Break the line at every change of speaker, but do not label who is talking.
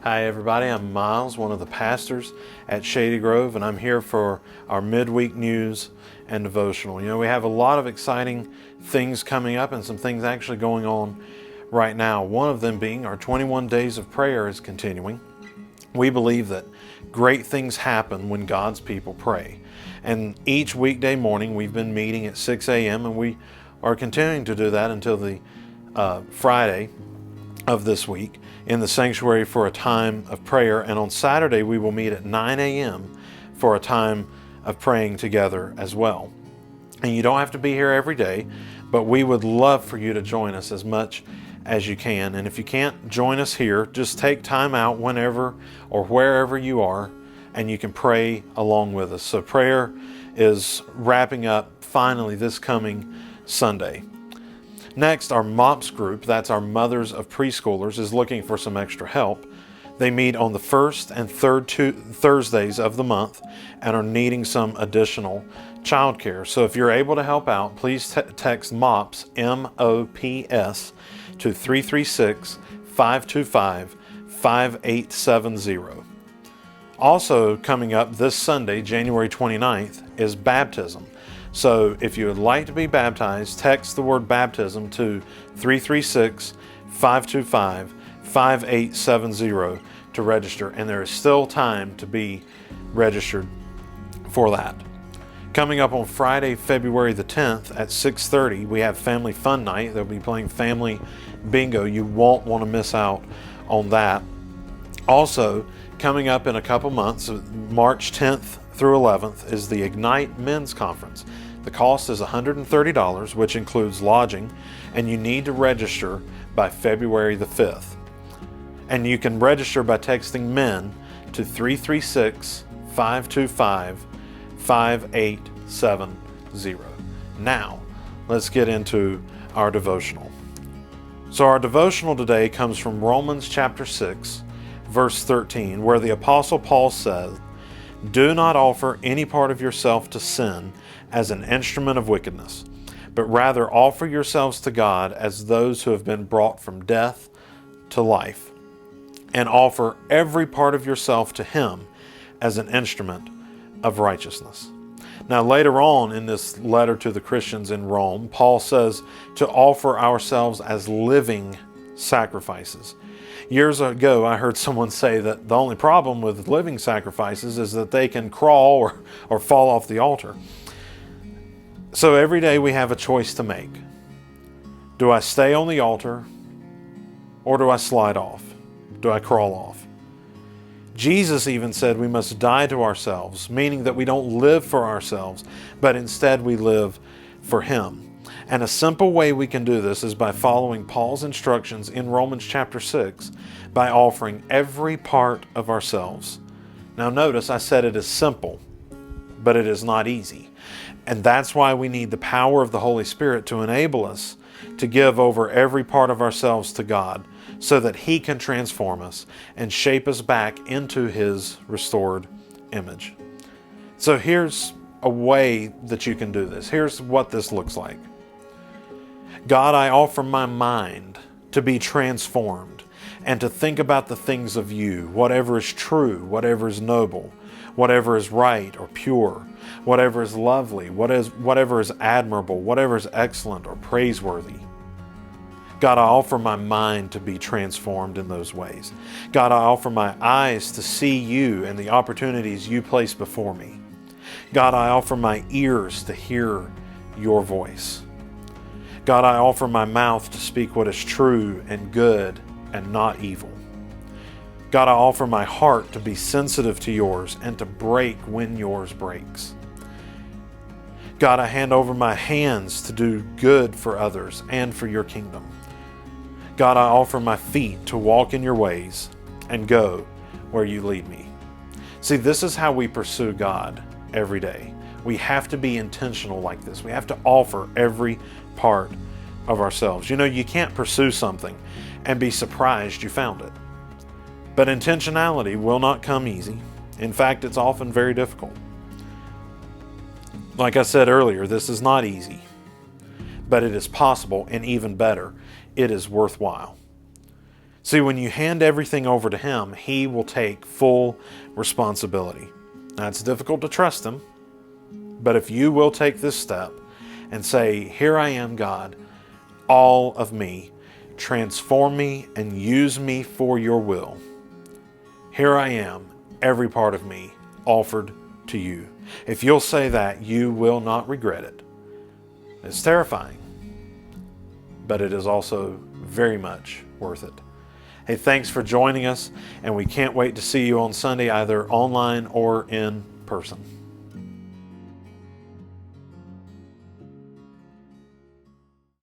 Hi everybody, I'm Myles, one of the pastors at Shady Grove, and I'm here for our midweek news and devotional. We have a lot of exciting things coming up and some things actually going on right now. One of them being our 21 days of prayer is continuing. We believe that great things happen when God's people pray. And each weekday morning we've been meeting at 6 a.m. and we are continuing to do that until the Friday of this week in the sanctuary for a time of prayer. And on Saturday we will meet at 9 a.m. for a time of praying together as well. And you don't have to be here every day, but we would love for you to join us as much as you can. And if you can't join us here, just take time out whenever or wherever you are and you can pray along with us. So prayer is wrapping up finally this coming Sunday. Next, our MOPS group, that's our Mothers of Preschoolers, is looking for some extra help. They meet on the first and third Thursdays of the month and are needing some additional childcare. So if you're able to help out, please text MOPS, M-O-P-S, to 336-525-5870. Also coming up this Sunday, January 29th, is baptism. So if you would like to be baptized, text the word baptism to 336-525-5870 to register. And there is still time to be registered for that. Coming up on Friday, February the 10th at 6:30, we have Family Fun Night. They'll be playing Family Bingo. You won't want to miss out on that. Also, coming up in a couple months, March 10th through 11th, is the Ignite Men's Conference. The cost is $130, which includes lodging, and you need to register by February the 5th. And you can register by texting MEN to 336-525-5870. Now, let's get into our devotional. So our devotional today comes from Romans chapter 6, verse 13, where the Apostle Paul says, "Do not offer any part of yourself to sin as an instrument of wickedness, but rather offer yourselves to God as those who have been brought from death to life, and offer every part of yourself to Him as an instrument of righteousness." Now later on in this letter to the Christians in Rome, Paul says to offer ourselves as living sacrifices. Years ago, I heard someone say that the only problem with living sacrifices is that they can crawl or fall off the altar. So every day we have a choice to make. Do I stay on the altar or do I slide off? Do I crawl off? Jesus even said we must die to ourselves, meaning that we don't live for ourselves, but instead we live for Him. And a simple way we can do this is by following Paul's instructions in Romans chapter 6 by offering every part of ourselves. Now notice I said it is simple, but it is not easy. And that's why we need the power of the Holy Spirit to enable us to give over every part of ourselves to God so that He can transform us and shape us back into His restored image. So here's a way that you can do this. Here's what this looks like. God, I offer my mind to be transformed and to think about the things of You, whatever is true, whatever is noble, whatever is right or pure, whatever is lovely, whatever is admirable, whatever is excellent or praiseworthy. God, I offer my mind to be transformed in those ways. God, I offer my eyes to see You and the opportunities You place before me. God, I offer my ears to hear Your voice. God, I offer my mouth to speak what is true and good and not evil. God, I offer my heart to be sensitive to Yours and to break when Yours breaks. God, I hand over my hands to do good for others and for Your kingdom. God, I offer my feet to walk in Your ways and go where You lead me. See, this is how we pursue God every day. We have to be intentional like this. We have to offer every part of ourselves. You can't pursue something and be surprised you found it. But intentionality will not come easy. In fact, it's often very difficult. Like I said earlier, this is not easy, but it is possible, and even better, it is worthwhile. See, when you hand everything over to Him, He will take full responsibility. Now, it's difficult to trust Him, but if you will take this step and say, "Here I am, God, all of me, transform me and use me for your will. Here I am, every part of me, offered to you." If you'll say that, you will not regret it. It's terrifying, but it is also very much worth it. Hey, thanks for joining us, and we can't wait to see you on Sunday, either online or in person.